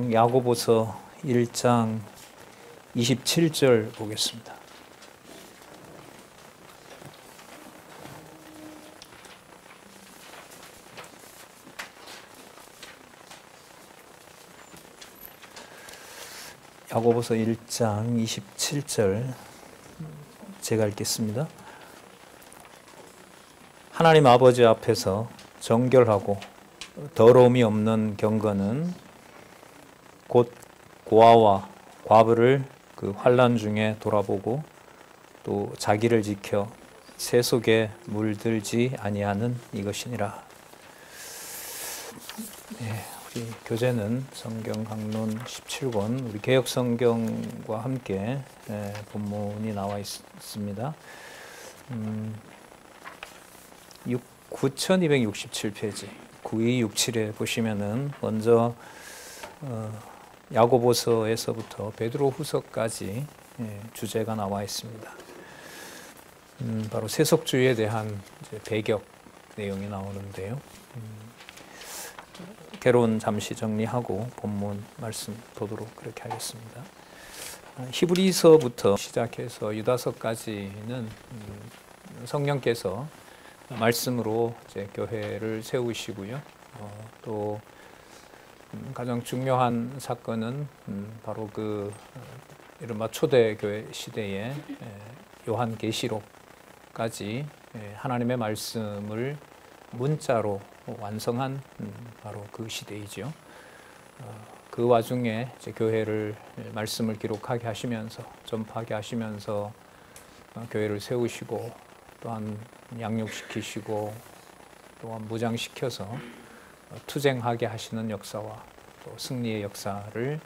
야고보서 1장 27절 보겠습니다. 야고보서 1장 27절 제가 읽겠습니다. 하나님 아버지 앞에서 정결하고 더러움이 없는 경건은 곧 고아와 과부를 그 환난 중에 돌아보고 또 자기를 지켜 새 속에 물들지 아니하는 이것이니라. 네, 우리 교재는 성경 강론 17권 우리 개역 성경과 함께 본문이 나와 있습니다. 9267페이지 9267에 보시면은 먼저 야고보서에서부터 베드로후서까지 주제가 나와 있습니다. 바로 세속주의에 대한 배격 내용이 나오는데요. 개론 잠시 정리하고 본문 말씀 보도록 그렇게 하겠습니다. 히브리서부터 시작해서 유다서까지는 성령께서 말씀으로 이제 교회를 세우시고요. 또 가장 중요한 사건은 바로 그 이른바 초대교회 시대의 요한계시록까지 하나님의 말씀을 문자로 완성한 바로 그 시대이죠. 그 와중에 이제 교회를 말씀을 기록하게 하시면서 전파하게 하시면서 교회를 세우시고 또한 양육시키시고 또한 무장시켜서 투쟁하게 하시는 역사와 또 승리의 역사를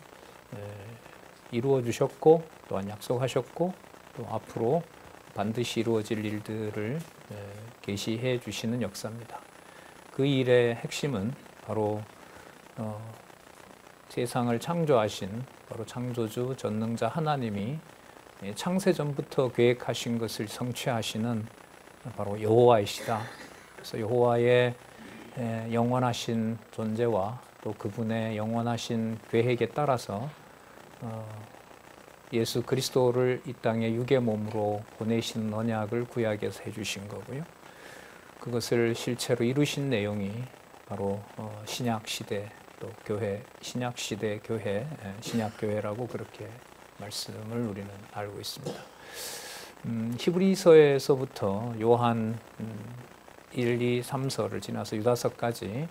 이루어 주셨고 또한 약속하셨고 또 앞으로 반드시 이루어질 일들을 계시해 주시는 역사입니다. 그 일의 핵심은 바로 세상을 창조하신 바로 창조주 전능자 하나님이 창세전부터 계획하신 것을 성취하시는 바로 여호와이시다. 그래서 여호와의 영원하신 존재와 또 그분의 영원하신 계획에 따라서 예수 그리스도를 이 땅에 육의 몸으로 보내신 언약을 구약에서 해주신 거고요. 그것을 실체로 이루신 내용이 바로 신약시대 또 교회, 신약시대 교회, 신약교회라고 그렇게 말씀을 우리는 알고 있습니다. 히브리서에서부터 요한 1, 2, 3서를 지나서 유다서까지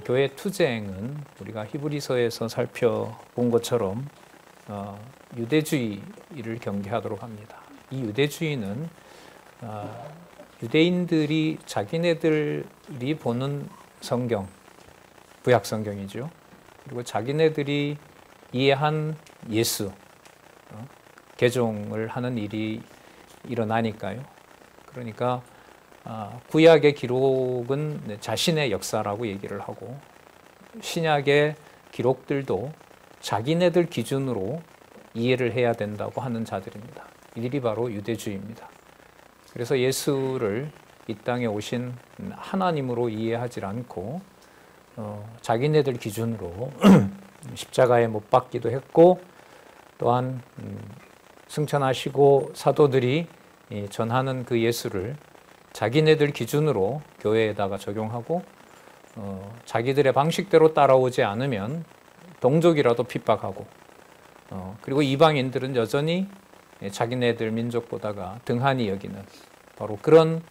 교회 투쟁은 우리가 히브리서에서 살펴본 것처럼 유대주의를 경계하도록 합니다. 이 유대주의는 유대인들이 자기네들이 보는 성경, 구약 성경이죠. 그리고 자기네들이 이해한 예수, 개종을 하는 일이 일어나니까요. 그러니까 구약의 기록은 자신의 역사라고 얘기를 하고 신약의 기록들도 자기네들 기준으로 이해를 해야 된다고 하는 자들입니다. 이들이 바로 유대주의입니다. 그래서 예수를 이 땅에 오신 하나님으로 이해하지 않고 자기네들 기준으로 십자가에 못 박기도 했고 또한 승천하시고 사도들이 전하는 그 예수를 자기네들 기준으로 교회에다가 적용하고 자기들의 방식대로 따라오지 않으면 동족이라도 핍박하고 그리고 이방인들은 여전히 자기네들 민족보다가 등한히 여기는 바로 그런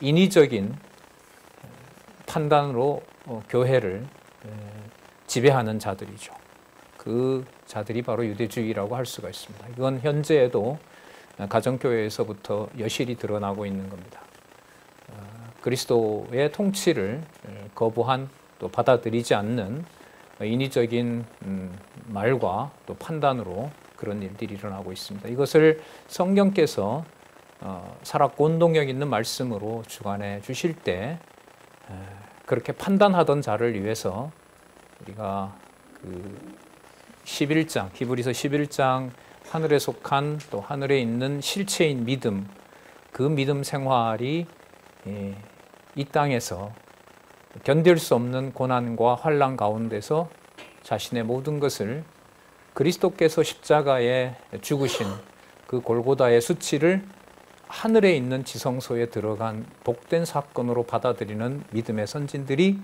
인위적인 판단으로 교회를 지배하는 자들이죠. 그 자들이 바로 유대주의라고 할 수가 있습니다. 이건 현재에도 가정교회에서부터 여실히 드러나고 있는 겁니다. 그리스도의 통치를 거부한 또 받아들이지 않는 인위적인 말과 또 판단으로 그런 일들이 일어나고 있습니다. 이것을 성경께서 살았고 운동력 있는 말씀으로 주관해 주실 때 그렇게 판단하던 자를 위해서 우리가 그 11장, 히브리서 11장 하늘에 속한 또 하늘에 있는 실체인 믿음, 그 믿음 생활이 이 땅에서 견딜 수 없는 고난과 환난 가운데서 자신의 모든 것을 그리스도께서 십자가에 죽으신 그 골고다의 수치를 하늘에 있는 지성소에 들어간 복된 사건으로 받아들이는 믿음의 선진들이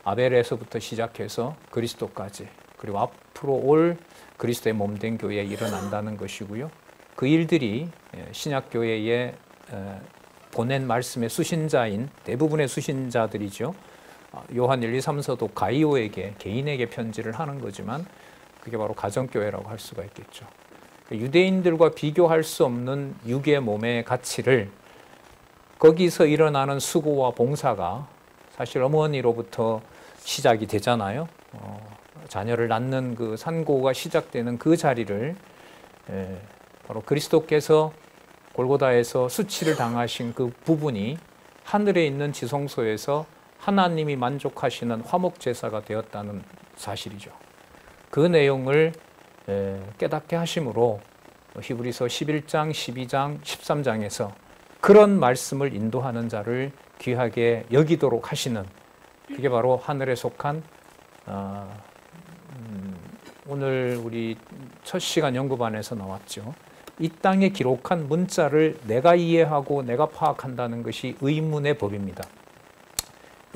아벨에서부터 시작해서 그리스도까지, 그리고 앞으로 올 그리스도의 몸된 교회에 일어난다는 것이고요. 그 일들이 신약교회에 보낸 말씀의 수신자인 대부분의 수신자들이죠. 요한 1, 2, 3서도 가이오에게, 개인에게 편지를 하는 거지만 그게 바로 가정교회라고 할 수가 있겠죠. 유대인들과 비교할 수 없는 육의 몸의 가치를 거기서 일어나는 수고와 봉사가 사실 어머니로부터 시작이 되잖아요. 자녀를 낳는 그 산고가 시작되는 그 자리를 바로 그리스도께서 골고다에서 수치를 당하신 그 부분이 하늘에 있는 지성소에서 하나님이 만족하시는 화목제사가 되었다는 사실이죠. 그 내용을 깨닫게 하심으로 히브리서 11장, 12장, 13장에서 그런 말씀을 인도하는 자를 귀하게 여기도록 하시는, 그게 바로 하늘에 속한 오늘 우리 첫 시간 연구반에서 나왔죠. 이 땅에 기록한 문자를 내가 이해하고 내가 파악한다는 것이 의문의 법입니다.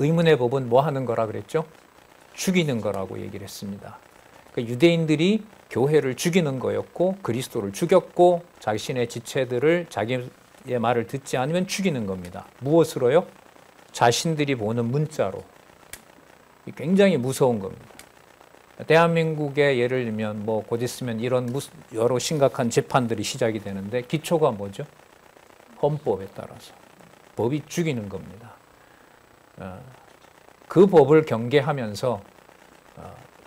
의문의 법은 뭐 하는 거라 그랬죠? 죽이는 거라고 얘기를 했습니다. 그러니까 유대인들이 교회를 죽이는 거였고 그리스도를 죽였고 자신의 지체들을 자기의 말을 듣지 않으면 죽이는 겁니다. 무엇으로요? 자신들이 보는 문자로. 굉장히 무서운 겁니다. 대한민국에 예를 들면 뭐 곧 있으면 이런 여러 심각한 재판들이 시작이 되는데 기초가 뭐죠? 헌법에 따라서 법이 죽이는 겁니다. 그 법을 경계하면서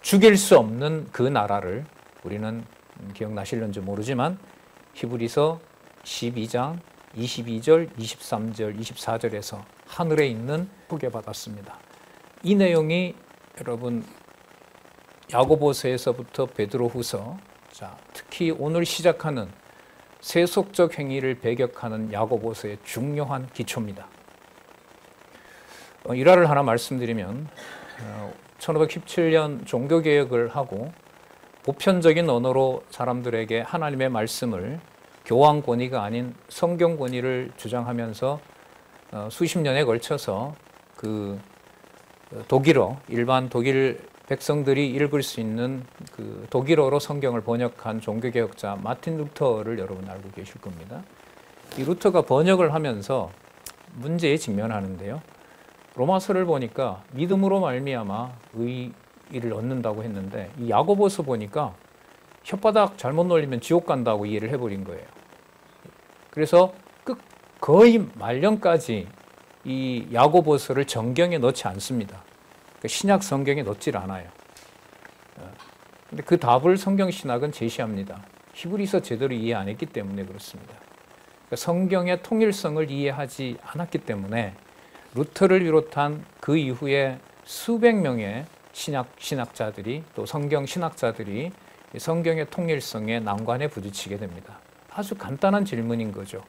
죽일 수 없는 그 나라를 우리는 기억나실런지 모르지만 히브리서 12장 22절, 23절, 24절에서 하늘에 있는 소개받았습니다. 이 내용이 여러분 야고보서에서부터 베드로후서, 특히 오늘 시작하는 세속적 행위를 배격하는 야고보서의 중요한 기초입니다. 일화를 하나 말씀드리면 1517년 종교개혁을 하고 보편적인 언어로 사람들에게 하나님의 말씀을 교황 권위가 아닌 성경 권위를 주장하면서 수십 년에 걸쳐서 그 독일어, 일반 독일 백성들이 읽을 수 있는 그 독일어로 성경을 번역한 종교개혁자 마틴 루터를 여러분 알고 계실 겁니다. 이 루터가 번역을 하면서 문제에 직면하는데요. 로마서를 보니까 믿음으로 말미암아 의를 얻는다고 했는데 이 야고보서 보니까 혓바닥 잘못 놀리면 지옥 간다고 이해를 해버린 거예요. 그래서 거의 말년까지 이 야고보서를 정경에 넣지 않습니다. 신약 성경에 넣질 않아요. 근데 그 답을 성경신학은 제시합니다. 히브리서 제대로 이해 안 했기 때문에 그렇습니다. 성경의 통일성을 이해하지 않았기 때문에 루터를 비롯한 그 이후에 수백 명의 신학자들이 또 성경 신학자들이 성경의 통일성에 난관에 부딪히게 됩니다. 아주 간단한 질문인 거죠.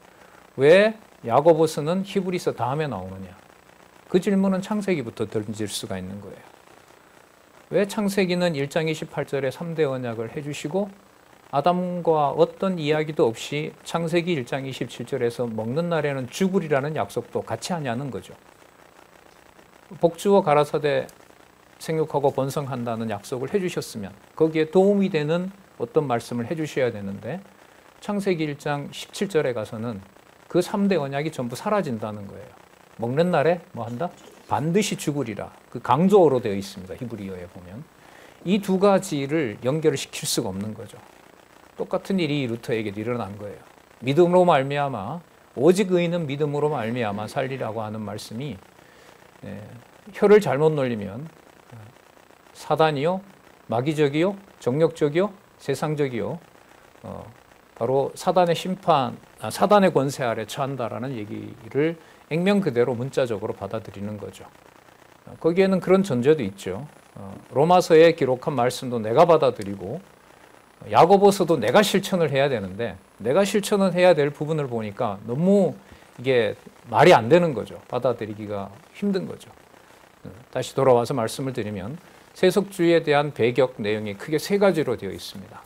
왜 야고보서는 히브리서 다음에 나오느냐? 그 질문은 창세기부터 던질 수가 있는 거예요. 왜 창세기는 1장 28절에 3대 언약을 해주시고 아담과 어떤 이야기도 없이 창세기 1장 27절에서 먹는 날에는 죽으리라는 약속도 같이 하냐는 거죠. 복주어 가라사대 생육하고 번성한다는 약속을 해주셨으면 거기에 도움이 되는 어떤 말씀을 해주셔야 되는데 창세기 1장 17절에 가서는 그 3대 언약이 전부 사라진다는 거예요. 먹는 날에 뭐 한다? 반드시 죽으리라. 그 강조어로 되어 있습니다. 히브리어에 보면. 이 두 가지를 연결을 시킬 수가 없는 거죠. 똑같은 일이 루터에게도 일어난 거예요. 믿음으로 말미암아 오직 의인은 믿음으로 말미암아 살리라고 하는 말씀이 혀를 잘못 놀리면 사단이요, 마귀적이요, 정력적이요, 세상적이요, 바로 사단의 심판, 사단의 권세 아래 처한다라는 얘기를 액면 그대로 문자적으로 받아들이는 거죠. 거기에는 그런 전제도 있죠. 로마서에 기록한 말씀도 내가 받아들이고 야고보서도 내가 실천을 해야 되는데 내가 실천을 해야 될 부분을 보니까 너무 이게 말이 안 되는 거죠. 받아들이기가 힘든 거죠. 다시 돌아와서 말씀을 드리면 세속주의에 대한 배격 내용이 크게 세 가지로 되어 있습니다.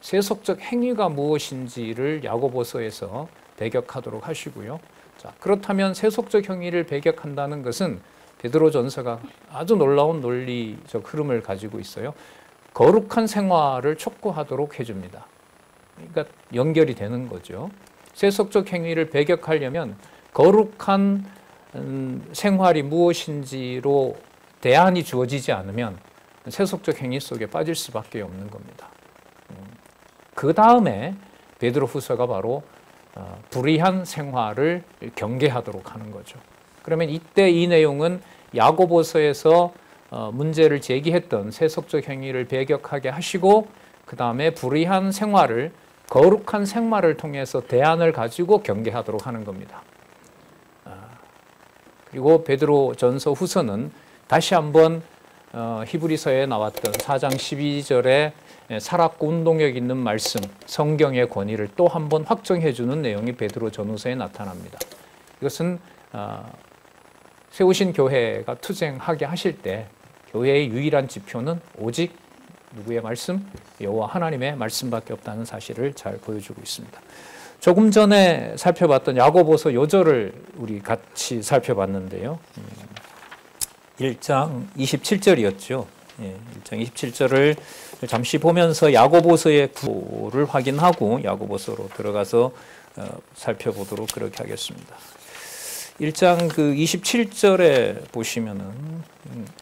세속적 행위가 무엇인지를 야고보서에서 배격하도록 하시고요. 자, 그렇다면 세속적 행위를 배격한다는 것은 베드로전서가 아주 놀라운 논리적 흐름을 가지고 있어요. 거룩한 생활을 촉구하도록 해줍니다. 그러니까 연결이 되는 거죠. 세속적 행위를 배격하려면 거룩한 생활이 무엇인지로 대안이 주어지지 않으면 세속적 행위 속에 빠질 수밖에 없는 겁니다. 그 다음에 베드로후서가 바로 불의한 생활을 경계하도록 하는 거죠. 그러면 이때 이 내용은 야고보서에서 문제를 제기했던 세속적 행위를 배격하게 하시고 그 다음에 불의한 생활을 거룩한 생활을 통해서 대안을 가지고 경계하도록 하는 겁니다. 그리고 베드로전서 후서는 다시 한번 히브리서에 나왔던 4장 12절에 살았고 운동력 있는 말씀, 성경의 권위를 또 한 번 확정해 주는 내용이 베드로전후서에 나타납니다. 이것은 세우신 교회가 투쟁하게 하실 때 교회의 유일한 지표는 오직 누구의 말씀? 여호와 하나님의 말씀밖에 없다는 사실을 잘 보여주고 있습니다. 조금 전에 살펴봤던 야고보서 요절을 우리 같이 살펴봤는데요. 1장 27절이었죠. 1장 27절을 잠시 보면서 야고보서의 구호를 확인하고 야고보서로 들어가서 살펴보도록 그렇게 하겠습니다. 1장 그 27절에 보시면은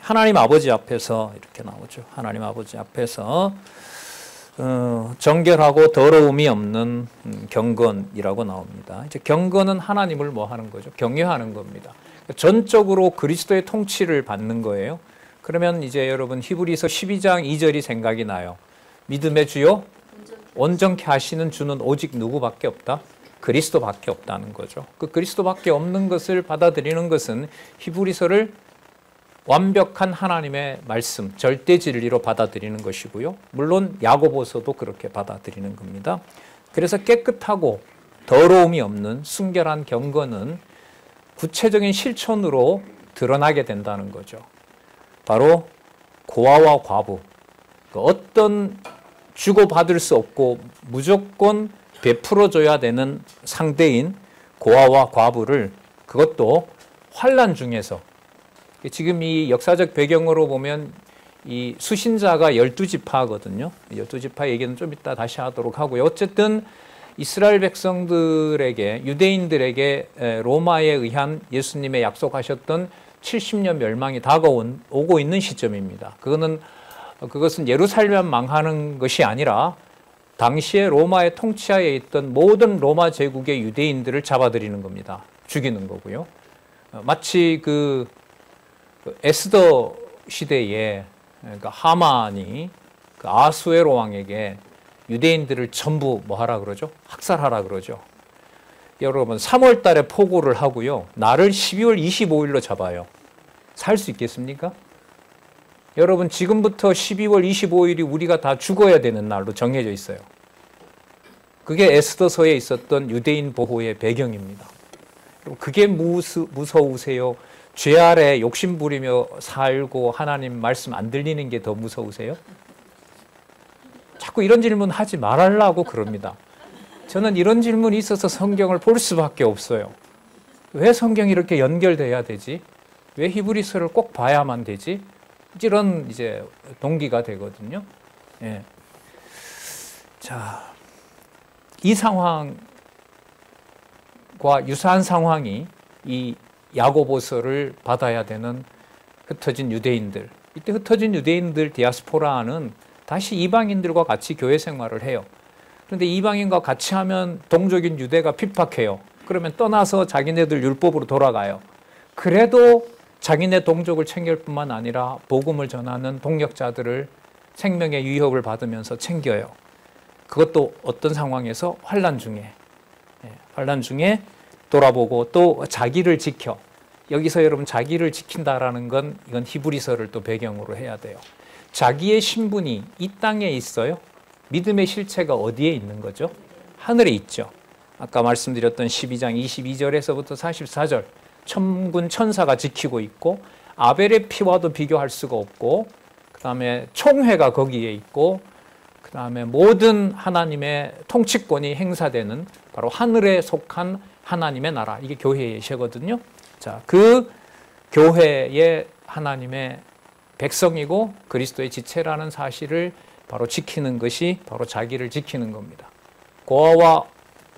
하나님 아버지 앞에서 이렇게 나오죠. 하나님 아버지 앞에서 정결하고 더러움이 없는 경건이라고 나옵니다. 이제 경건은 하나님을 뭐 하는 거죠? 경외하는 겁니다. 전적으로 그리스도의 통치를 받는 거예요. 그러면 이제 여러분 히브리서 12장 2절이 생각이 나요. 믿음의 주요 온전케 하시는 주는 오직 누구밖에 없다? 그리스도밖에 없다는 거죠. 그 그리스도밖에 없는 것을 받아들이는 것은 히브리서를 완벽한 하나님의 말씀, 절대 진리로 받아들이는 것이고요. 물론 야고보서도 그렇게 받아들이는 겁니다. 그래서 깨끗하고 더러움이 없는 순결한 경건은 구체적인 실천으로 드러나게 된다는 거죠. 바로 고아와 과부, 어떤 주고받을 수 없고 무조건 베풀어줘야 되는 상대인 고아와 과부를 그것도 환난 중에서 지금 이 역사적 배경으로 보면 이 수신자가 12지파거든요. 12지파 얘기는 좀 이따 다시 하도록 하고요. 어쨌든 이스라엘 백성들에게 유대인들에게 로마에 의한 예수님의 약속하셨던 70년 멸망이 다가오고 있는 시점입니다. 그것은 예루살렘 망하는 것이 아니라 당시에 로마의 통치하에 있던 모든 로마 제국의 유대인들을 잡아들이는 겁니다. 죽이는 거고요. 마치 그 에스더 시대에 그러니까 하만이 그 아수에로 왕에게 유대인들을 전부 뭐 하라 그러죠? 학살하라 그러죠. 여러분 3월 달에 포고를 하고요. 날을 12월 25일로 잡아요. 살 수 있겠습니까? 여러분 지금부터 12월 25일이 우리가 다 죽어야 되는 날로 정해져 있어요. 그게 에스더서에 있었던 유대인 보호의 배경입니다. 그게 무서우세요? 죄 아래 욕심 부리며 살고 하나님 말씀 안 들리는 게 더 무서우세요? 자꾸 이런 질문 하지 말라고 그럽니다. 저는 이런 질문이 있어서 성경을 볼 수밖에 없어요. 왜 성경이 이렇게 연결돼야 되지? 왜 히브리서를 꼭 봐야만 되지? 이런 이제 동기가 되거든요. 예. 자, 이 상황과 유사한 상황이 이 야고보서를 받아야 되는 흩어진 유대인들. 이때 흩어진 유대인들 디아스포라는 다시 이방인들과 같이 교회 생활을 해요. 그런데 이방인과 같이 하면 동족인 유대가 핍박해요. 그러면 떠나서 자기네들 율법으로 돌아가요. 그래도 자기네 동족을 챙길 뿐만 아니라 복음을 전하는 동역자들을 생명의 위협을 받으면서 챙겨요. 그것도 어떤 상황에서 환난 중에 돌아보고 또 자기를 지켜. 여기서 여러분 자기를 지킨다라는 건 이건 히브리서를 또 배경으로 해야 돼요. 자기의 신분이 이 땅에 있어요. 믿음의 실체가 어디에 있는 거죠? 하늘에 있죠. 아까 말씀드렸던 12장 22절에서부터 44절 천군 천사가 지키고 있고 아벨의 피와도 비교할 수가 없고 그 다음에 총회가 거기에 있고 그 다음에 모든 하나님의 통치권이 행사되는 바로 하늘에 속한 하나님의 나라, 이게 교회의 예시거든요. 자, 그 교회의 하나님의 백성이고 그리스도의 지체라는 사실을 바로 지키는 것이 바로 자기를 지키는 겁니다. 고아와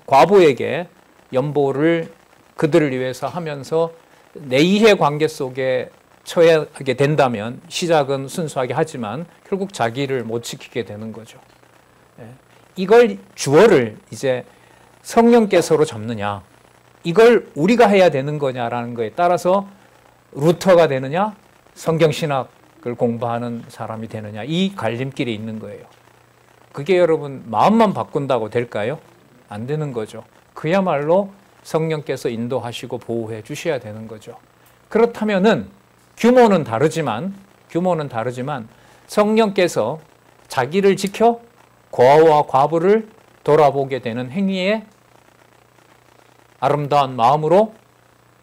과부에게 연보를 그들을 위해서 하면서 내 이해 관계 속에 처하게 된다면 시작은 순수하게 하지만 결국 자기를 못 지키게 되는 거죠. 이걸 주어를 이제 성령께서로 잡느냐, 이걸 우리가 해야 되는 거냐라는 거에 따라서 루터가 되느냐, 성경신학을 공부하는 사람이 되느냐, 이 갈림길에 있는 거예요. 그게 여러분 마음만 바꾼다고 될까요? 안 되는 거죠. 그야말로 성령께서 인도하시고 보호해 주셔야 되는 거죠. 그렇다면은 규모는 다르지만 성령께서 자기를 지켜 고아와 과부를 돌아보게 되는 행위에 아름다운 마음으로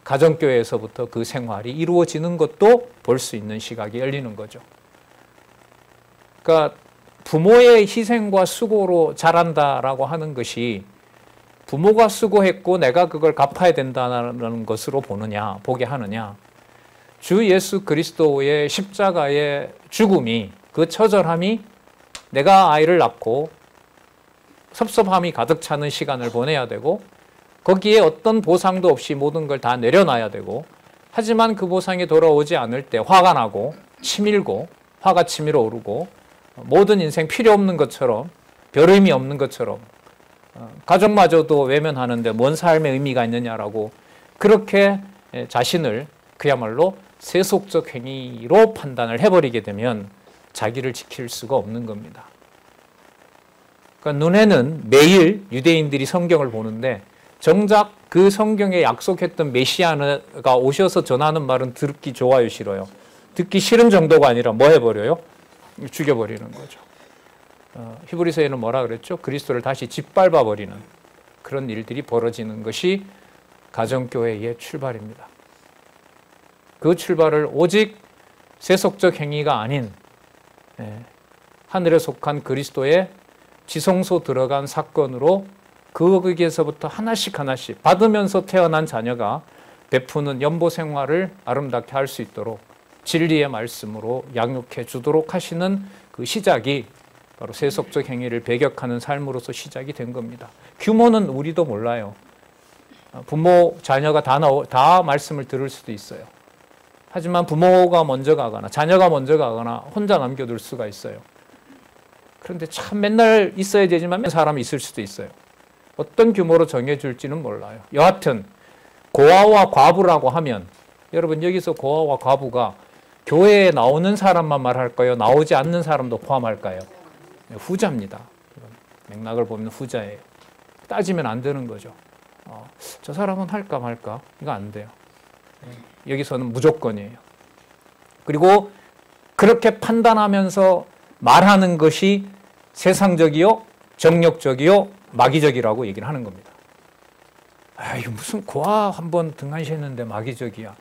가정교회에서부터 그 생활이 이루어지는 것도 볼 수 있는 시각이 열리는 거죠. 그러니까 부모의 희생과 수고로 자란다라고 하는 것이 부모가 수고했고 내가 그걸 갚아야 된다는 것으로 보게 하느냐, 주 예수 그리스도의 십자가의 죽음이, 그 처절함이 내가 아이를 낳고 섭섭함이 가득 차는 시간을 보내야 되고 거기에 어떤 보상도 없이 모든 걸 다 내려놔야 되고, 하지만 그 보상이 돌아오지 않을 때 화가 나고 치밀고 화가 치밀어 오르고 모든 인생 필요 없는 것처럼 별 의미 없는 것처럼 가족마저도 외면하는데 뭔 삶의 의미가 있느냐라고 그렇게 자신을 그야말로 세속적 행위로 판단을 해버리게 되면 자기를 지킬 수가 없는 겁니다. 그러니까 눈에는 매일 유대인들이 성경을 보는데 정작 그 성경에 약속했던 메시아가 오셔서 전하는 말은 듣기 좋아요, 싫어요? 듣기 싫은 정도가 아니라 뭐 해버려요? 죽여버리는 거죠. 히브리서에는 뭐라 그랬죠? 그리스도를 다시 짓밟아버리는 그런 일들이 벌어지는 것이 가정교회의 출발입니다. 그 출발을 오직 세속적 행위가 아닌 하늘에 속한 그리스도의 지성소 들어간 사건으로 거기에서부터 하나씩 받으면서 태어난 자녀가 베푸는 연보 생활을 아름답게 할 수 있도록 진리의 말씀으로 양육해 주도록 하시는 그 시작이 바로 세속적 행위를 배격하는 삶으로서 시작이 된 겁니다. 규모는 우리도 몰라요. 부모, 자녀가 다 말씀을 들을 수도 있어요. 하지만 부모가 먼저 가거나 자녀가 먼저 가거나 혼자 남겨둘 수가 있어요. 그런데 참 맨날 있어야 되지만 사람이 있을 수도 있어요. 어떤 규모로 정해줄지는 몰라요. 여하튼 고아와 과부라고 하면 여러분 여기서 고아와 과부가 교회에 나오는 사람만 말할까요? 나오지 않는 사람도 포함할까요? 후자입니다. 맥락을 보면 후자예요. 따지면 안 되는 거죠. 저 사람은 할까 말까? 이거 안 돼요. 여기서는 무조건이에요. 그리고 그렇게 판단하면서 말하는 것이 세상적이요, 정력적이요, 마귀적이라고 얘기를 하는 겁니다. 이거 무슨 고아 한번 등한시했는데 마귀적이야.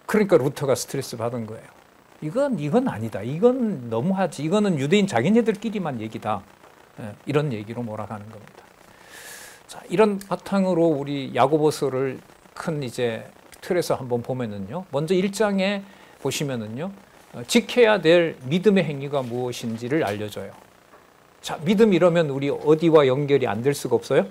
그러니까 루터가 스트레스 받은 거예요. 이건 아니다. 이건 너무하지. 이거는 유대인 자기네들끼리만 얘기다. 이런 얘기로 몰아가는 겁니다. 자, 이런 바탕으로 우리 야고보서를 큰 이제 틀에서 한번 보면은요. 먼저 1장에 보시면은요. 지켜야 될 믿음의 행위가 무엇인지를 알려줘요. 자, 믿음 이러면 우리 어디와 연결이 안 될 수가 없어요?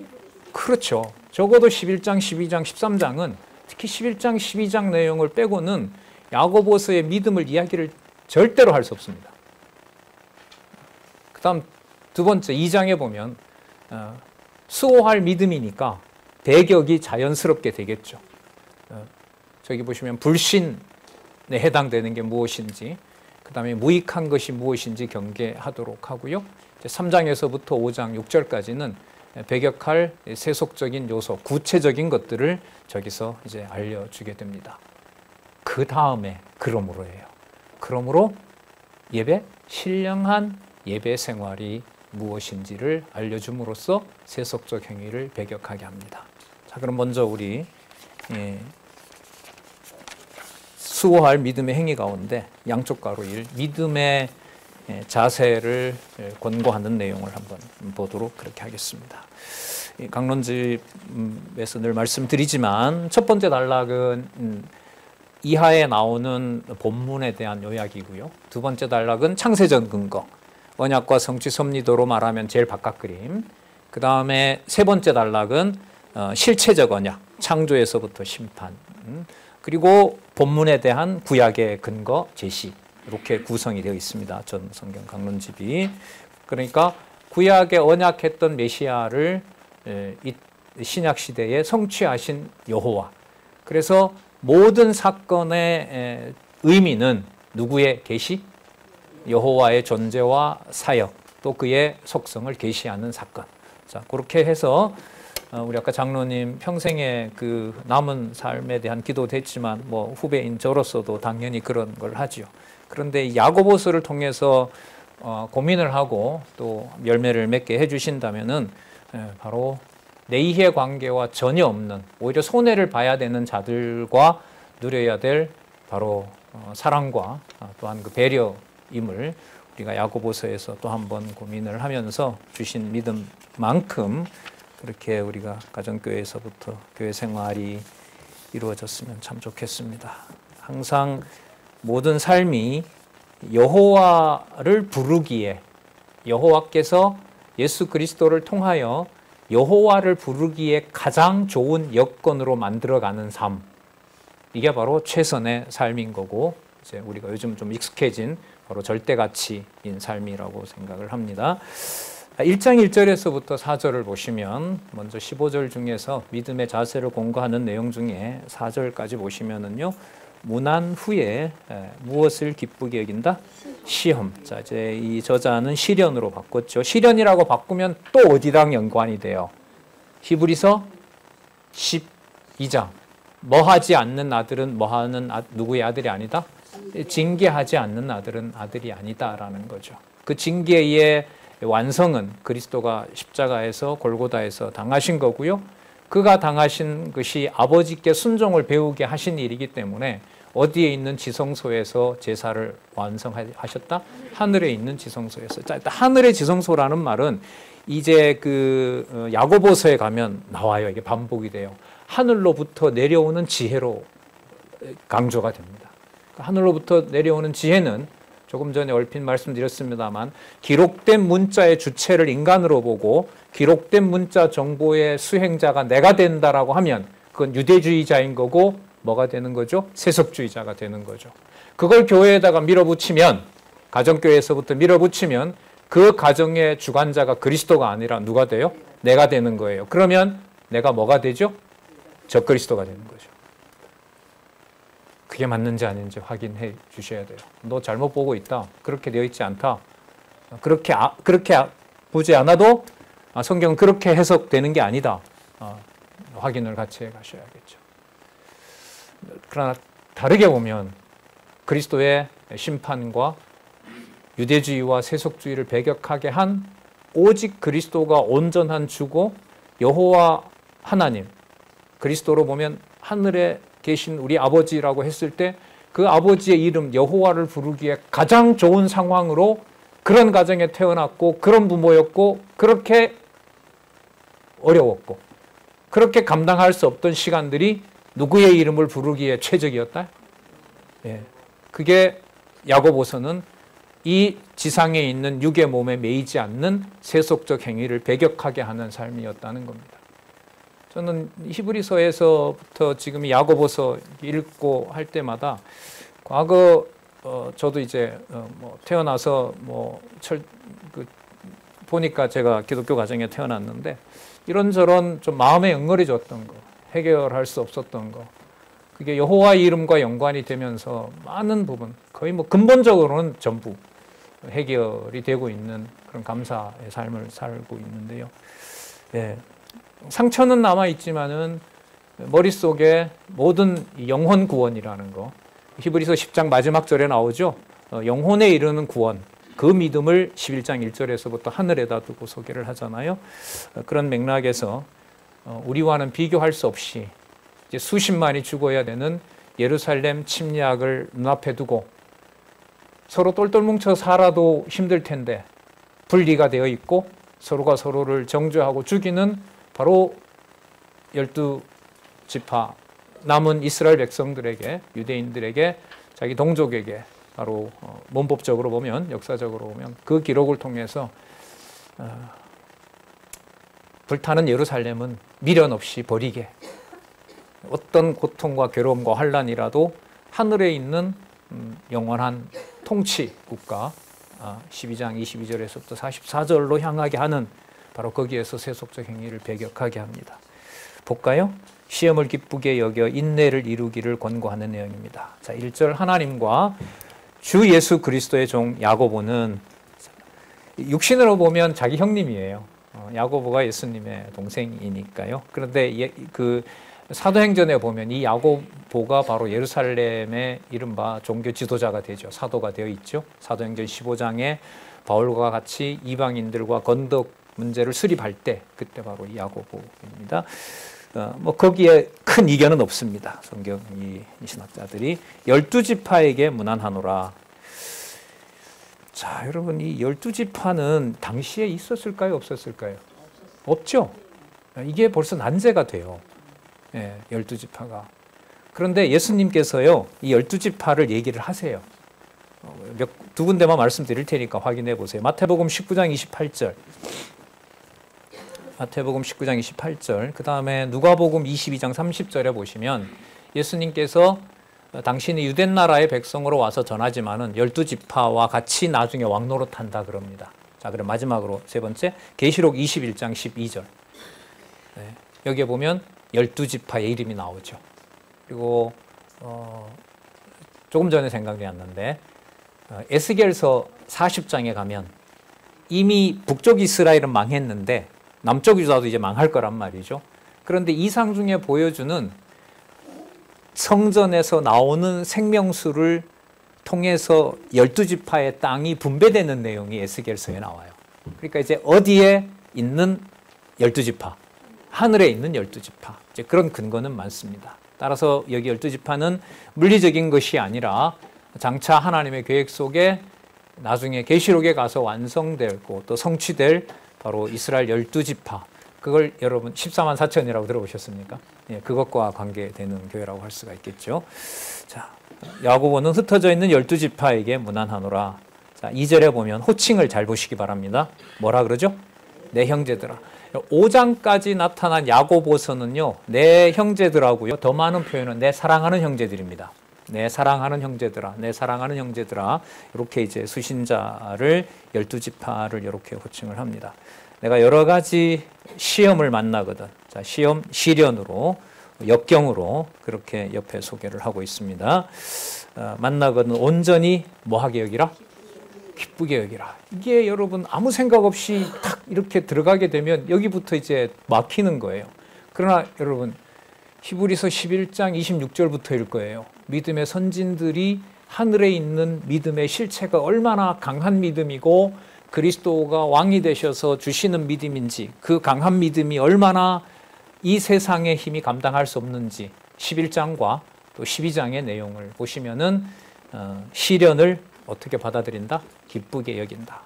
그렇죠. 적어도 11장, 12장, 13장은 특히 11장, 12장 내용을 빼고는 야고보서의 믿음을 이야기를 절대로 할 수 없습니다. 그 다음 두 번째 2장에 보면 수호할 믿음이니까 배격이 자연스럽게 되겠죠. 저기 보시면 불신에 해당되는 게 무엇인지, 그 다음에 무익한 것이 무엇인지 경계하도록 하고요. 3장에서부터 5장 6절까지는 배격할 세속적인 요소, 구체적인 것들을 저기서 이제 알려주게 됩니다. 그 다음에 그러므로예요. 그러므로 신령한 예배 생활이 무엇인지를 알려줌으로써 세속적 행위를 배격하게 합니다. 자, 그럼 먼저 우리 수호할 믿음의 행위 가운데 양쪽 가로 1 믿음의 자세를 권고하는 내용을 한번 보도록 그렇게 하겠습니다. 강론집에서 늘 말씀드리지만 첫 번째 단락은 이하에 나오는 본문에 대한 요약이고요. 두 번째 단락은 창세전 근거, 언약과 성취 섭리도로 말하면 제일 바깥 그림. 그 다음에 세 번째 단락은 실체적 언약, 창조에서부터 심판. 그리고 본문에 대한 구약의 근거, 제시. 이렇게 구성이 되어 있습니다. 전 성경 강론집이. 그러니까 구약에 언약했던 메시아를 이 신약 시대에 성취하신 여호와. 그래서 모든 사건의 의미는 누구의 계시? 여호와의 존재와 사역, 또 그의 속성을 계시하는 사건. 자, 그렇게 해서 우리 아까 장로님 평생의 그 남은 삶에 대한 기도도 했지만 뭐 후배인 저로서도 당연히 그런 걸 하지요. 그런데 야고보서를 통해서 고민을 하고 또 열매를 맺게 해주신다면은 바로 내 이해 관계와 전혀 없는 오히려 손해를 봐야 되는 자들과 누려야 될 바로 사랑과 또한 그 배려임을 우리가 야고보서에서 또 한번 고민을 하면서 주신 믿음만큼 그렇게 우리가 가정교회에서부터 교회 생활이 이루어졌으면 참 좋겠습니다. 항상 모든 삶이 여호와를 부르기에 여호와께서 예수 그리스도를 통하여 여호와를 부르기에 가장 좋은 여건으로 만들어가는 삶, 이게 바로 최선의 삶인 거고 이제 우리가 요즘 좀 익숙해진 바로 절대가치인 삶이라고 생각을 합니다. 1장 1절에서부터 4절을 보시면 먼저 15절 중에서 믿음의 자세를 공부하는 내용 중에 4절까지 보시면은요, 문안 후에 무엇을 기쁘게 여긴다? 시험. 자, 이제 이 저자는 시련으로 바꿨죠. 시련이라고 바꾸면 또 어디랑 연관이 돼요? 히브리서 12장. 뭐 하지 않는 아들은 뭐 하는 누구의 아들이 아니다? 징계하지 않는 아들은 아들이 아니다라는 거죠. 그 징계의 완성은 그리스도가 십자가에서 골고다에서 당하신 거고요. 그가 당하신 것이 아버지께 순종을 배우게 하신 일이기 때문에 어디에 있는 지성소에서 제사를 완성하셨다? 하늘에 있는 지성소에서. 자, 하늘의 지성소라는 말은 이제 그 야고보서에 가면 나와요. 이게 반복이 돼요. 하늘로부터 내려오는 지혜로 강조가 됩니다. 하늘로부터 내려오는 지혜는 조금 전에 얼핏 말씀드렸습니다만 기록된 문자의 주체를 인간으로 보고 기록된 문자 정보의 수행자가 내가 된다라고 하면 그건 유대주의자인 거고 뭐가 되는 거죠? 세속주의자가 되는 거죠. 그걸 교회에다가 밀어붙이면, 가정교회에서부터 밀어붙이면 그 가정의 주관자가 그리스도가 아니라 누가 돼요? 내가 되는 거예요. 그러면 내가 뭐가 되죠? 적그리스도가 되는 거죠. 그게 맞는지 아닌지 확인해 주셔야 돼요. 너 잘못 보고 있다. 그렇게 되어 있지 않다. 그렇게 보지 않아도 성경은 그렇게 해석되는 게 아니다. 확인을 같이 해 가셔야겠죠. 그러나 다르게 보면 그리스도의 심판과 유대주의와 세속주의를 배격하게 한 오직 그리스도가 온전한 주고 여호와 하나님, 그리스도로 보면 하늘에 계신 우리 아버지라고 했을 때 그 아버지의 이름 여호와를 부르기에 가장 좋은 상황으로 그런 가정에 태어났고 그런 부모였고 그렇게 어려웠고 그렇게 감당할 수 없던 시간들이 누구의 이름을 부르기에 최적이었다? 예. 그게 야고보서는 이 지상에 있는 육의 몸에 매이지 않는 세속적 행위를 배격하게 하는 삶이었다는 겁니다. 저는 히브리서에서부터 지금 야고보서 읽고 할 때마다 과거 저도 이제 태어나서 보니까 제가 기독교 가정에 태어났는데 이런저런 좀 마음에 응어리졌던 거, 해결할 수 없었던 거, 그게 여호와의 이름과 연관이 되면서 많은 부분, 거의 근본적으로는 전부 해결이 되고 있는 그런 감사의 삶을 살고 있는데요. 예. 상처는 남아있지만은 머릿속에 모든 영혼 구원이라는 거, 히브리서 10장 마지막 절에 나오죠. 영혼에 이르는 구원, 그 믿음을 11장 1절에서부터 하늘에다 두고 소개를 하잖아요. 그런 맥락에서 우리와는 비교할 수 없이 이제 수십만이 죽어야 되는 예루살렘 침략을 눈앞에 두고 서로 똘똘 뭉쳐 살아도 힘들 텐데 분리가 되어 있고 서로가 서로를 정죄하고 죽이는 바로 12지파 남은 이스라엘 백성들에게, 유대인들에게, 자기 동족에게 바로 문법적으로 보면, 역사적으로 보면 그 기록을 통해서 불타는 예루살렘은 미련 없이 버리게, 어떤 고통과 괴로움과 환란이라도 하늘에 있는 영원한 통치 국가 12장 22절에서부터 44절로 향하게 하는 바로 거기에서 세속적 행위를 배격하게 합니다. 볼까요? 시험을 기쁘게 여겨 인내를 이루기를 권고하는 내용입니다. 자, 1절 하나님과 주 예수 그리스도의 종 야고보는 육신으로 보면 자기 형님이에요. 야고보가 예수님의 동생이니까요. 그런데 그 사도행전에 보면 이 야고보가 바로 예루살렘의 이른바 종교 지도자가 되죠. 사도가 되어 있죠. 사도행전 15장에 바울과 같이 이방인들과 건덕 문제를 수립할 때 그때 바로 이 야고보입니다. 뭐 거기에 큰 이견은 없습니다. 성경 이 신학자들이 12지파에게 문안하노라. 자, 여러분 이 12지파는 당시에 있었을까요? 없었을까요? 없죠. 이게 벌써 난제가 돼요. 12지파가. 그런데 예수님께서요, 이 12지파를 얘기를 하세요. 두 군데만 말씀드릴 테니까 확인해 보세요. 마태복음 19장 28절. 마태복음 19장 28절. 그 다음에 누가복음 22장 30절에 보시면 예수님께서 당신이 유대 나라의 백성으로 와서 전하지만은 12지파와 같이 나중에 왕노릇한다 그럽니다. 자, 그럼 마지막으로 세 번째, 계시록 21장 12절. 여기에 보면 12지파의 이름이 나오죠. 그리고 조금 전에 생각이 났는데 에스겔서 40장에 가면 이미 북쪽 이스라엘은 망했는데 남쪽 유다도 이제 망할 거란 말이죠. 그런데 이상 중에 보여주는 성전에서 나오는 생명수를 통해서 12지파의 땅이 분배되는 내용이 에스겔서에 나와요. 그러니까 이제 어디에 있는 12지파, 하늘에 있는 12지파, 이제 그런 근거는 많습니다. 따라서 여기 12지파는 물리적인 것이 아니라 장차 하나님의 계획 속에 나중에 계시록에 가서 완성되고 또 성취될 바로 이스라엘 12지파, 그걸 여러분 14만 4천이라고 들어보셨습니까? 예, 그것과 관계되는 교회라고 할 수가 있겠죠. 자, 야고보는 흩어져 있는 12지파에게 문안하노라. 자, 2절에 보면 호칭을 잘 보시기 바랍니다. 뭐라 그러죠? 내 형제들아. 5장까지 나타난 야고보서는요, 내 형제들하고요, 더 많은 표현은 내 사랑하는 형제들입니다. 내 사랑하는 형제들아, 내 사랑하는 형제들아, 이렇게 이제 수신자를 12지파를 이렇게 호칭을 합니다. 내가 여러 가지 시험을 만나거든. 자, 시련으로, 역경으로 그렇게 옆에 소개를 하고 있습니다. 만나거든 온전히 뭐하게 여기라? 기쁘게 여기라. 이게 여러분 아무 생각 없이 딱 이렇게 들어가게 되면 여기부터 이제 막히는 거예요. 그러나 여러분 히브리서 11장 26절부터일 거예요. 믿음의 선진들이 하늘에 있는 믿음의 실체가 얼마나 강한 믿음이고 그리스도가 왕이 되셔서 주시는 믿음인지, 그 강한 믿음이 얼마나 이 세상의 힘이 감당할 수 없는지 11장과 또 12장의 내용을 보시면은 시련을 어떻게 받아들인다? 기쁘게 여긴다.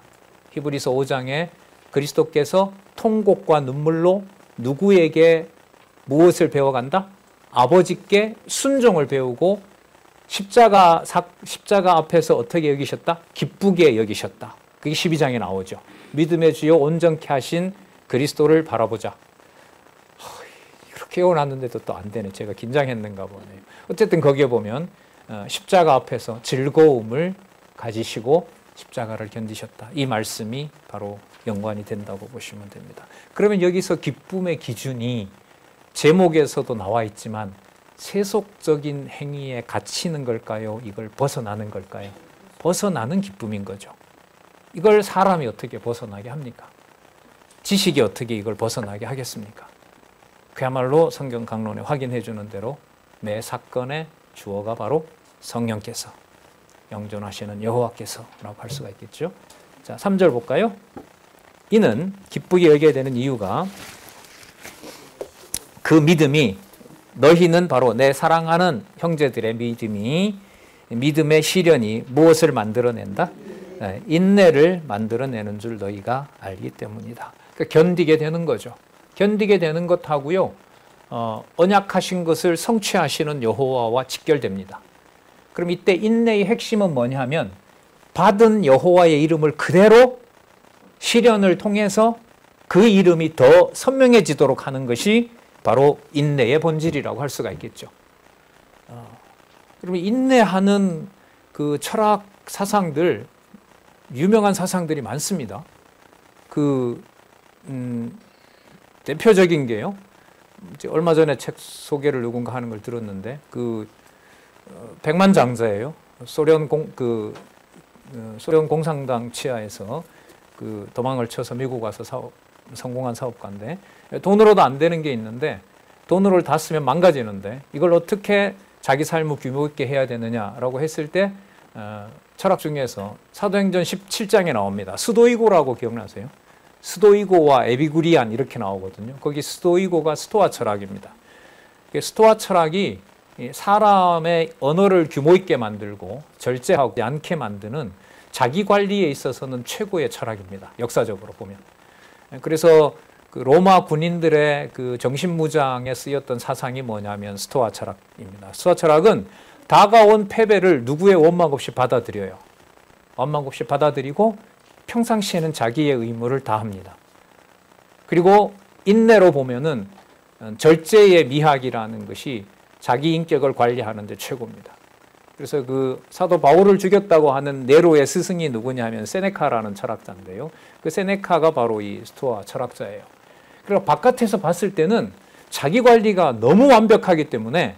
히브리서 5장에 그리스도께서 통곡과 눈물로 누구에게 무엇을 배워간다? 아버지께 순종을 배우고 십자가 앞에서 어떻게 여기셨다? 기쁘게 여기셨다. 그게 12장에 나오죠. 믿음의 주요 온전케 하신 그리스도를 바라보자. 이렇게 해놨는데도 또 안 되네. 제가 긴장했는가 보네요. 어쨌든 거기에 보면 십자가 앞에서 즐거움을 가지시고 십자가를 견디셨다. 이 말씀이 바로 연관이 된다고 보시면 됩니다. 그러면 여기서 기쁨의 기준이 제목에서도 나와 있지만 세속적인 행위에 갇히는 걸까요? 이걸 벗어나는 걸까요? 벗어나는 기쁨인 거죠. 이걸 사람이 어떻게 벗어나게 합니까? 지식이 어떻게 이걸 벗어나게 하겠습니까? 그야말로 성경 강론에 확인해 주는 대로 매 사건의 주어가 바로 성령께서, 영존하시는 여호와께서라고 할 수가 있겠죠. 자, 3절 볼까요? 이는 기쁘게 여겨야 되는 이유가 그 믿음이 너희는 바로 내 사랑하는 형제들의 믿음의 시련이 무엇을 만들어낸다? 인내를 만들어내는 줄 너희가 알기 때문이다. 그러니까 견디게 되는 거죠. 견디게 되는 것하고요, 언약하신 것을 성취하시는 여호와와 직결됩니다. 그럼 이때 인내의 핵심은 뭐냐면 받은 여호와의 이름을 그대로 시련을 통해서 그 이름이 더 선명해지도록 하는 것이 바로 인내의 본질이라고 할 수가 있겠죠. 그러면 인내하는 그 철학 사상들, 유명한 사상들이 많습니다. 대표적인 게요, 얼마 전에 책 소개를 누군가 하는 걸 들었는데, 백만장자예요. 소련 공산당 치하에서 도망을 쳐서 미국 와서 성공한 사업가인데, 돈으로도 안 되는 게 있는데 돈으로 다 쓰면 망가지는데 이걸 어떻게 자기 삶을 규모 있게 해야 되느냐라고 했을 때 철학 중에서 사도행전 17장에 나옵니다. 스도이고라고 기억나세요? 스도이고와 에피구리안 이렇게 나오거든요. 거기 스도이고가 스토아 철학입니다. 스토아 철학이 사람의 언어를 규모 있게 만들고 절제하지 않게 만드는 자기 관리에 있어서는 최고의 철학입니다. 역사적으로 보면. 그래서 로마 군인들의 정신무장에 쓰였던 사상이 뭐냐면 스토아 철학입니다. 스토아 철학은 다가온 패배를 누구의 원망 없이 받아들여요. 원망 없이 받아들이고 평상시에는 자기의 의무를 다합니다. 그리고 인내로 보면은 절제의 미학이라는 것이 자기 인격을 관리하는 데 최고입니다. 그래서 사도 바울을 죽였다고 하는 네로의 스승이 누구냐면 세네카라는 철학자인데요. 그 세네카가 바로 이 스토아 철학자예요. 그리고 바깥에서 봤을 때는 자기 관리가 너무 완벽하기 때문에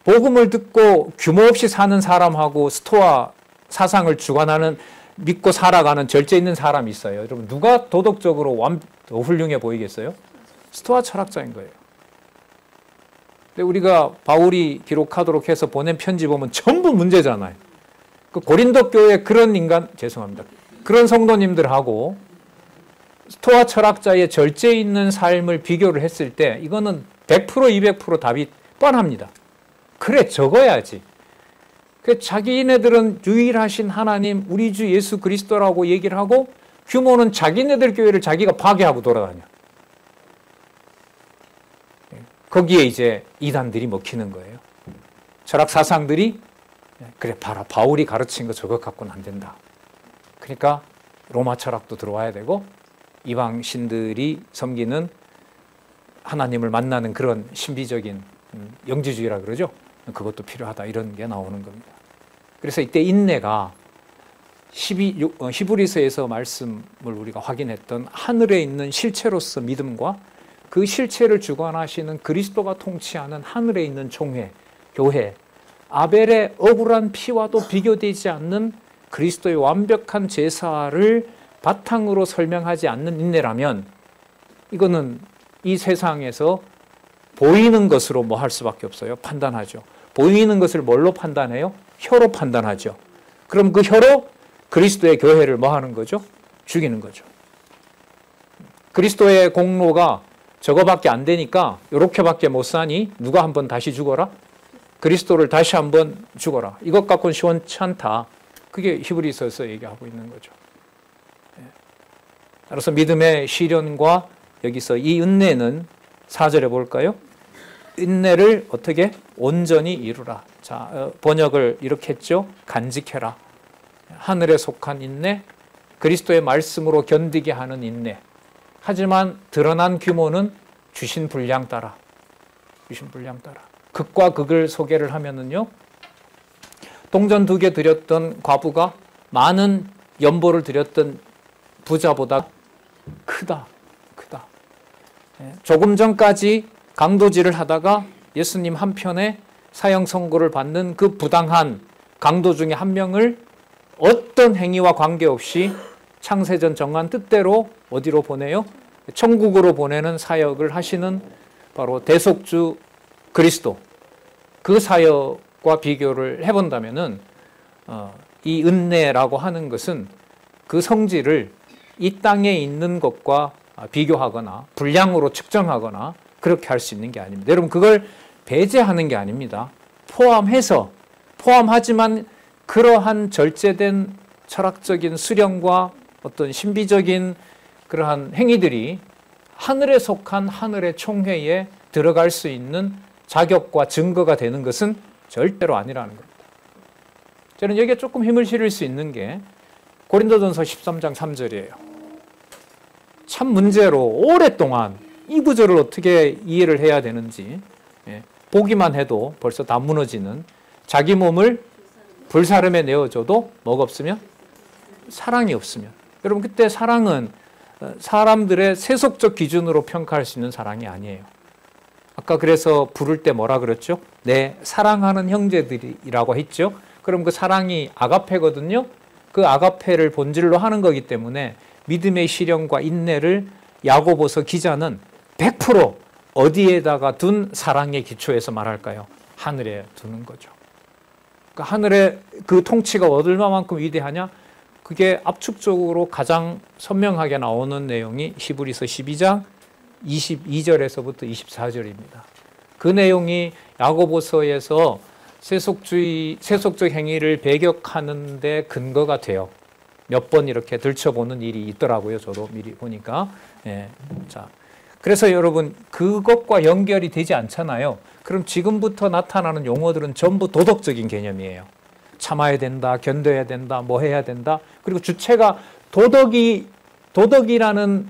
복음을 듣고 규모 없이 사는 사람하고 스토아 사상을 주관하는, 믿고 살아가는 절제 있는 사람이 있어요. 여러분, 누가 도덕적으로 더 훌륭해 보이겠어요? 스토아 철학자인 거예요. 근데 우리가 바울이 기록하도록 해서 보낸 편지 보면 전부 문제잖아요. 고린도 교회 그런 그런 성도님들하고 스토아 철학자의 절제 있는 삶을 비교를 했을 때 이거는 100% 200% 답이 뻔합니다. 그래, 적어야지. 자기네들은 유일하신 하나님, 우리 주 예수 그리스도라고 얘기를 하고 규모는 자기네들 교회를 자기가 파괴하고 돌아다녀. 거기에 이제 이단들이 먹히는 거예요. 철학 사상들이 그래, 봐라, 바울이 가르친 거 저거 갖고는 안 된다. 그러니까 로마 철학도 들어와야 되고 이방 신들이 섬기는 하나님을 만나는 그런 신비적인 영지주의라 그러죠. 그것도 필요하다, 이런 게 나오는 겁니다. 그래서 이때 인내가 히브리서에서 말씀을 우리가 확인했던 하늘에 있는 실체로서 믿음과 그 실체를 주관하시는 그리스도가 통치하는 하늘에 있는 총회, 교회, 아벨의 억울한 피와도 비교되지 않는 그리스도의 완벽한 제사를 바탕으로 설명하지 않는 인내라면 이거는 이 세상에서 보이는 것으로 뭐 할 수밖에 없어요. 판단하죠. 보이는 것을 뭘로 판단해요? 혀로 판단하죠. 그럼 그 혀로 그리스도의 교회를 뭐 하는 거죠? 죽이는 거죠. 그리스도의 공로가 저거밖에 안 되니까 이렇게밖에 못 사니 누가 한번 다시 죽어라? 그리스도를 다시 한번 죽어라. 이것 갖고는 시원찮다. 그게 히브리서에서 얘기하고 있는 거죠. 따라서 믿음의 시련과 여기서 이 인내는 4절에 볼까요? 인내를 어떻게? 온전히 이루라. 자, 번역을 이렇게 했죠. 간직해라. 하늘에 속한 인내, 그리스도의 말씀으로 견디게 하는 인내. 하지만 드러난 규모는 주신 분량 따라. 주신 분량 따라. 극과 극을 소개를 하면은요, 동전 2개 드렸던 과부가 많은 연보를 드렸던 부자보다 크다. 조금 전까지 강도질을 하다가 예수님 한편에 사형 선고를 받는 그 부당한 강도 중에 한 명을 어떤 행위와 관계없이 창세전 정한 뜻대로 어디로 보내요? 천국으로 보내는 사역을 하시는 바로 대속주 그리스도, 그 사역과 비교를 해본다면은 이 은혜라고 하는 것은 그 성질을 이 땅에 있는 것과 비교하거나 분량으로 측정하거나 그렇게 할 수 있는 게 아닙니다. 여러분 그걸 배제하는 게 아닙니다. 포함하지만 그러한 절제된 철학적인 수령과 어떤 신비적인 그러한 행위들이 하늘에 속한 하늘의 총회에 들어갈 수 있는 자격과 증거가 되는 것은 절대로 아니라는 겁니다. 저는 여기에 조금 힘을 실을 수 있는 게 고린도전서 13장 3절이에요. 참 문제로 오랫동안 이 구절을 어떻게 이해를 해야 되는지 보기만 해도 벌써 다 무너지는 자기 몸을 불사름에 내어줘도 뭐가 없으면? 사랑이 없으면. 여러분 그때 사랑은 사람들의 세속적 기준으로 평가할 수 있는 사랑이 아니에요. 아까 그래서 부를 때 뭐라 그랬죠? 내 사랑하는 형제들이라고 했죠. 그럼 그 사랑이 아가페거든요. 그 아가페를 본질로 하는 거기 때문에 믿음의 실현과 인내를 야고보서 기자는 100% 어디에다가 둔 사랑의 기초에서 말할까요? 하늘에 두는 거죠. 그러니까 하늘의 그 통치가 얼마만큼 위대하냐? 그게 압축적으로 가장 선명하게 나오는 내용이 히브리서 12장 22절에서부터 24절입니다. 그 내용이 야고보서에서 세속적 행위를 배격하는 데 근거가 돼요. 몇 번 이렇게 들춰보는 일이 있더라고요. 저도 미리 보니까. 자, 그래서 여러분 그것과 연결이 되지 않잖아요. 그럼 지금부터 나타나는 용어들은 전부 도덕적인 개념이에요. 참아야 된다, 견뎌야 된다, 뭐 해야 된다. 그리고 주체가 도덕이라는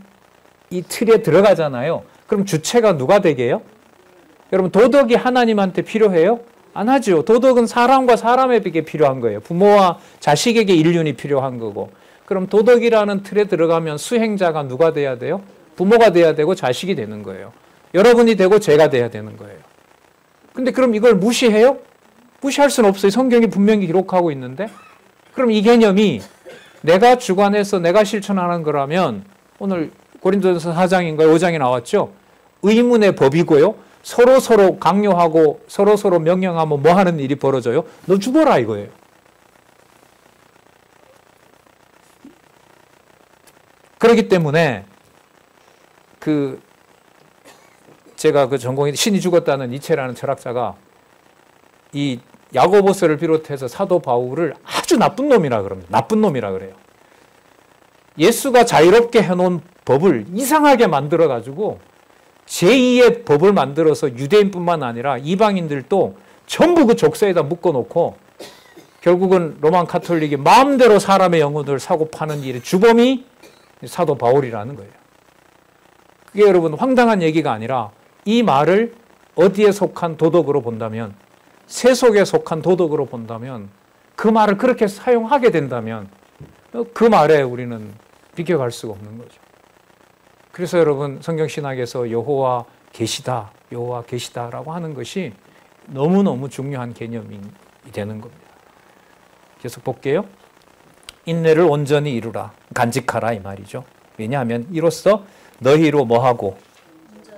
이 틀에 들어가잖아요. 그럼 주체가 누가 되게요? 여러분 도덕이 하나님한테 필요해요? 안 하죠. 도덕은 사람과 사람에게 필요한 거예요. 부모와 자식에게 인륜이 필요한 거고. 그럼 도덕이라는 틀에 들어가면 수행자가 누가 돼야 돼요? 부모가 돼야 되고 자식이 되는 거예요. 여러분이 되고 제가 돼야 되는 거예요. 근데 그럼 이걸 무시해요? 무시할 수는 없어요. 성경이 분명히 기록하고 있는데. 그럼 이 개념이 내가 주관해서 내가 실천하는 거라면 오늘 고린도전서 4장인가요? 5장에 나왔죠? 의문의 법이고요. 서로 강요하고 서로 명령하면 뭐 하는 일이 벌어져요? 너 죽어라 이거예요. 그렇기 때문에 제가 그 전공이 신이 죽었다는 니체라는 철학자가 이 야고보서를 비롯해서 사도 바울을 아주 나쁜 놈이라 그럽니다. 나쁜 놈이라 그래요. 예수가 자유롭게 해놓은 법을 이상하게 만들어가지고 제2의 법을 만들어서 유대인뿐만 아니라 이방인들도 전부 그 족쇄에다 묶어놓고 결국은 로만 카톨릭이 마음대로 사람의 영혼을 사고 파는 일의 주범이 사도 바울이라는 거예요. 그게 여러분 황당한 얘기가 아니라 이 말을 어디에 속한 도덕으로 본다면 세속에 속한 도덕으로 본다면 그 말을 그렇게 사용하게 된다면 그 말에 우리는 비껴갈 수가 없는 거죠. 그래서 여러분 성경신학에서 여호와 계시다라고 하는 것이 너무너무 중요한 개념이 되는 겁니다. 계속 볼게요. 인내를 온전히 이루라. 간직하라 이 말이죠. 왜냐하면 이로써 너희로 뭐하고?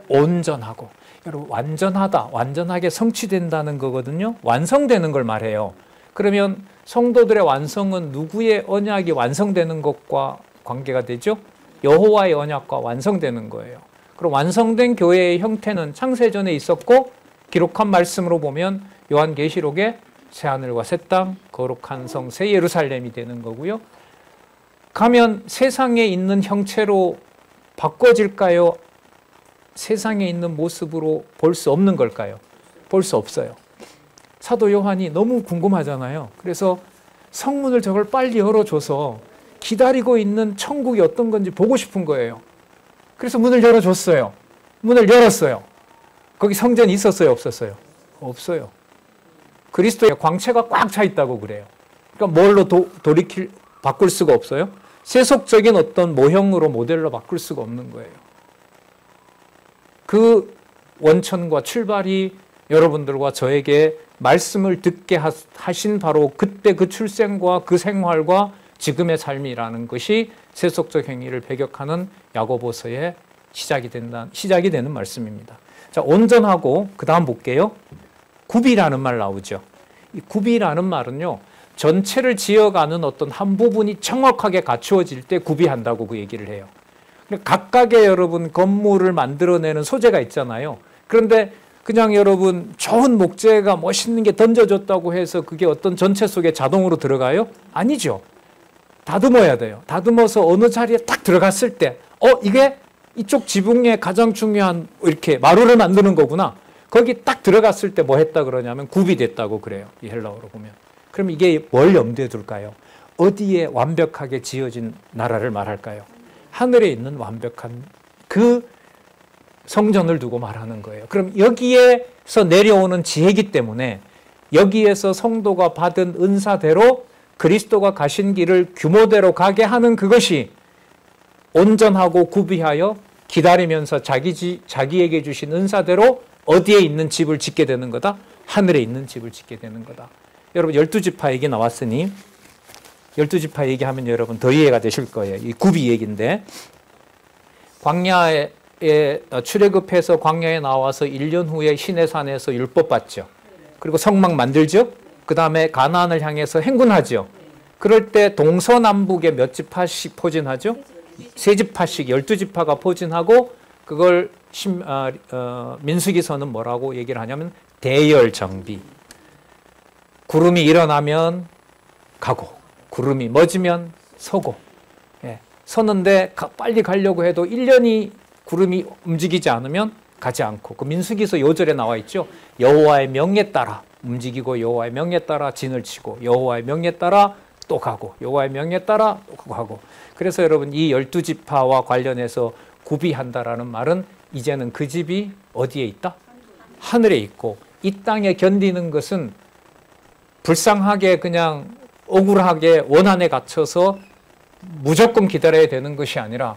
온전하고. 여러분 완전하다. 완전하게 성취된다는 거거든요. 완성되는 걸 말해요. 그러면 성도들의 완성은 누구의 언약이 완성되는 것과 관계가 되죠? 여호와의 언약과 완성되는 거예요. 그럼 완성된 교회의 형태는 창세전에 있었고 기록한 말씀으로 보면 요한계시록에 새하늘과 새 땅, 거룩한 성, 새 예루살렘이 되는 거고요. 가면 세상에 있는 형체로 바꿔질까요? 세상에 있는 모습으로 볼 수 없는 걸까요? 볼 수 없어요. 사도 요한이 너무 궁금하잖아요. 그래서 성문을 저걸 빨리 열어줘서 기다리고 있는 천국이 어떤 건지 보고 싶은 거예요. 그래서 문을 열어줬어요. 문을 열었어요. 거기 성전이 있었어요? 없었어요? 없어요. 그리스도의 광채가 꽉 차 있다고 그래요. 그러니까 뭘로 바꿀 수가 없어요? 세속적인 어떤 모형으로 모델로 바꿀 수가 없는 거예요. 그 원천과 출발이 여러분들과 저에게 말씀을 듣게 하신 바로 그때 그 출생과 그 생활과 지금의 삶이라는 것이 세속적 행위를 배격하는 야고보서의 시작이 되는 말씀입니다. 자, 온전하고 그 다음 볼게요. 굽이라는 말 나오죠. 이 굽이라는 말은요, 전체를 지어가는 어떤 한 부분이 정확하게 갖추어질 때 구비한다고 그 얘기를 해요. 각각의 여러분 건물을 만들어내는 소재가 있잖아요. 그런데 그냥 여러분 좋은 목재가 멋있는 게 던져졌다고 해서 그게 어떤 전체 속에 자동으로 들어가요? 아니죠. 다듬어야 돼요. 다듬어서 어느 자리에 딱 들어갔을 때 이게 이쪽 지붕의 가장 중요한 이렇게 마루를 만드는 거구나. 거기 딱 들어갔을 때 뭐 했다 그러냐면 굽이 됐다고 그래요. 이 헬라어로 보면. 그럼 이게 뭘 염두에 둘까요? 어디에 완벽하게 지어진 나라를 말할까요? 하늘에 있는 완벽한 그 성전을 두고 말하는 거예요. 그럼 여기에서 내려오는 지혜이기 때문에 여기에서 성도가 받은 은사대로 그리스도가 가신 길을 규모대로 가게 하는 그것이 온전하고 구비하여 기다리면서 자기에게 주신 은사대로 어디에 있는 집을 짓게 되는 거다? 하늘에 있는 집을 짓게 되는 거다. 여러분 12지파 얘기 나왔으니 12지파 얘기하면 여러분 더 이해가 되실 거예요. 이 구비 얘기인데 광야에 출애굽해서 광야에 나와서 1년 후에 시내산에서 율법 받죠. 그리고 성막 만들죠. 그 다음에 가나안을 향해서 행군하죠. 그럴 때 동서남북에 몇 지파씩 포진하죠? 세 지파씩 12지파가 포진하고 그걸 민수기서는 뭐라고 얘기를 하냐면 대열 정비. 구름이 일어나면 가고 구름이 멎으면 서고. 예, 서는데 빨리 가려고 해도 1년이 구름이 움직이지 않으면 가지 않고 그 민수기서 요절에 나와 있죠. 여호와의 명에 따라 움직이고 여호와의 명에 따라 진을 치고 여호와의 명에 따라 또 가고 여호와의 명에 따라 또 가고. 그래서 여러분 이 12지파와 관련해서 구비한다라는 말은 이제는 그 집이 어디에 있다? 하늘에 있고 이 땅에 견디는 것은 불쌍하게 그냥 억울하게 원한에 갇혀서 무조건 기다려야 되는 것이 아니라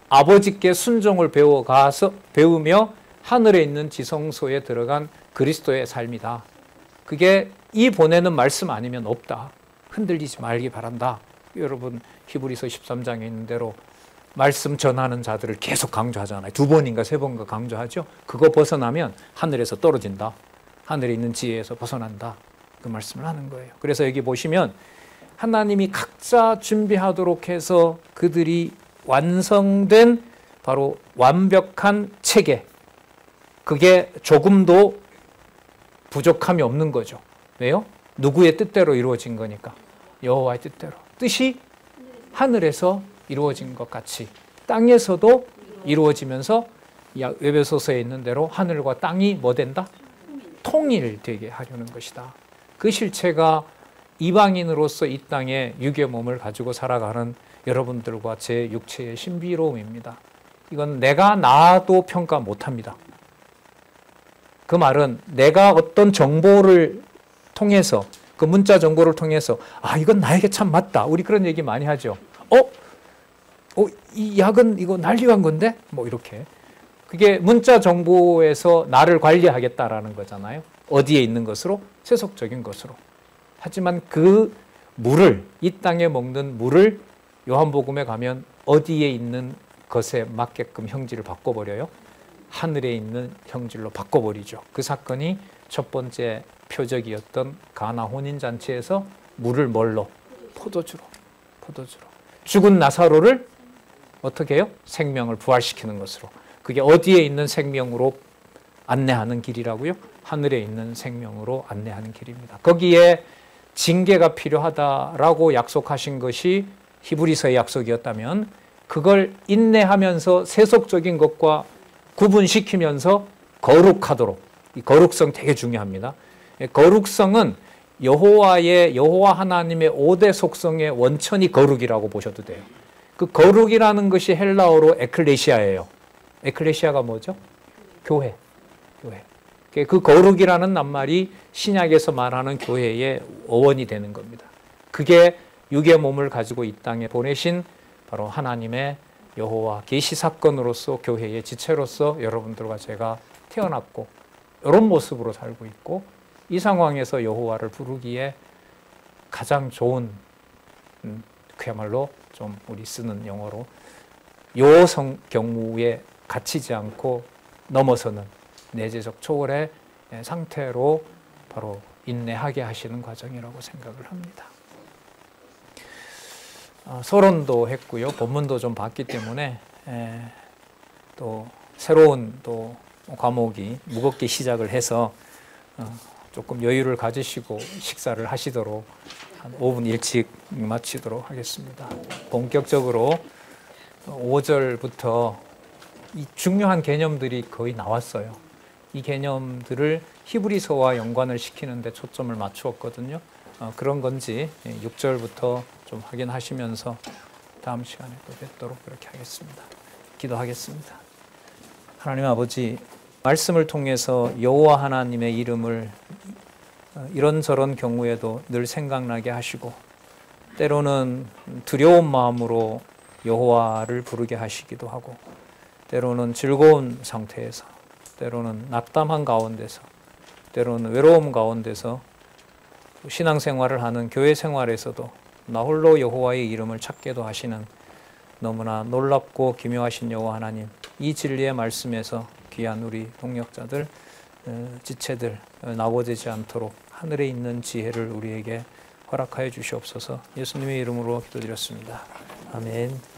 아버지께 순종을 배우며 하늘에 있는 지성소에 들어간 그리스도의 삶이다. 그게 이 보내는 말씀 아니면 없다. 흔들리지 말기 바란다. 여러분 히브리서 13장에 있는 대로 말씀 전하는 자들을 계속 강조하잖아요. 2번인가 3번인가 강조하죠. 그거 벗어나면 하늘에서 떨어진다. 하늘에 있는 지혜에서 벗어난다. 그 말씀을 하는 거예요. 그래서 여기 보시면 하나님이 각자 준비하도록 해서 그들이 완성된 바로 완벽한 체계. 그게 조금도 부족함이 없는 거죠. 왜요? 누구의 뜻대로 이루어진 거니까. 여호와의 뜻대로. 뜻이 하늘에서 이루어진 것 같이 땅에서도 이루어지면서 에베소서에 있는 대로 하늘과 땅이 뭐 된다? 통일되게 하려는 것이다. 그 실체가 이방인으로서 이 땅에 육의 몸을 가지고 살아가는 여러분들과 제 육체의 신비로움입니다. 이건 내가 나도 평가 못합니다. 그 말은 내가 어떤 정보를 통해서 그 문자 정보를 통해서 이건 나에게 참 맞다. 우리 그런 얘기 많이 하죠. 이 약은 이거 난리간 건데? 뭐 이렇게. 그게 문자 정보에서 나를 관리하겠다라는 거잖아요. 어디에 있는 것으로? 세속적인 것으로. 하지만 그 물을, 이 땅에 먹는 물을 요한복음에 가면 어디에 있는 것에 맞게끔 형질을 바꿔버려요? 하늘에 있는 형질로 바꿔버리죠. 그 사건이 첫 번째 표적이었던 가나 혼인잔치에서 물을 뭘로? 포도주로. 죽은 나사로를 어떻게 해요? 생명을 부활시키는 것으로. 그게 어디에 있는 생명으로 안내하는 길이라고요? 하늘에 있는 생명으로 안내하는 길입니다. 거기에 징계가 필요하다라고 약속하신 것이 히브리서의 약속이었다면 그걸 인내하면서 세속적인 것과 구분시키면서 거룩하도록. 이 거룩성 되게 중요합니다. 거룩성은 여호와 하나님의 5대 속성의 원천이 거룩이라고 보셔도 돼요. 그 거룩이라는 것이 헬라어로 에클레시아예요. 에클레시아가 뭐죠? 교회. 그 거룩이라는 낱말이 신약에서 말하는 교회의 어원이 되는 겁니다. 그게 육의 몸을 가지고 이 땅에 보내신 바로 하나님의 여호와 계시 사건으로서 교회의 지체로서 여러분들과 제가 태어났고 이런 모습으로 살고 있고 이 상황에서 여호와를 부르기에 가장 좋은 그야말로 좀 우리 쓰는 영어로 요성 경우에 갇히지 않고 넘어서는 내재적 초월의 상태로 바로 인내하게 하시는 과정이라고 생각을 합니다. 서론도 했고요. 본문도 좀 봤기 때문에 또 새로운 또 과목이 무겁게 시작을 해서 조금 여유를 가지시고 식사를 하시도록 한 5분 일찍 마치도록 하겠습니다. 본격적으로 5절부터 이 중요한 개념들이 거의 나왔어요. 이 개념들을 히브리서와 연관을 시키는데 초점을 맞추었거든요. 그런 건지 6절부터 좀 확인하시면서 다음 시간에 또 뵙도록 그렇게 하겠습니다. 기도하겠습니다. 하나님 아버지, 말씀을 통해서 여호와 하나님의 이름을 이런저런 경우에도 늘 생각나게 하시고 때로는 두려운 마음으로 여호와를 부르게 하시기도 하고 때로는 즐거운 상태에서 때로는 낙담한 가운데서 때로는 외로움 가운데서 신앙생활을 하는 교회 생활에서도 나 홀로 여호와의 이름을 찾게도 하시는 너무나 놀랍고 기묘하신 여호와 하나님, 이 진리의 말씀에서 귀한 우리 동역자들, 지체들 낙오되지 않도록 하늘에 있는 지혜를 우리에게 허락하여 주시옵소서. 예수님의 이름으로 기도드렸습니다. 아멘.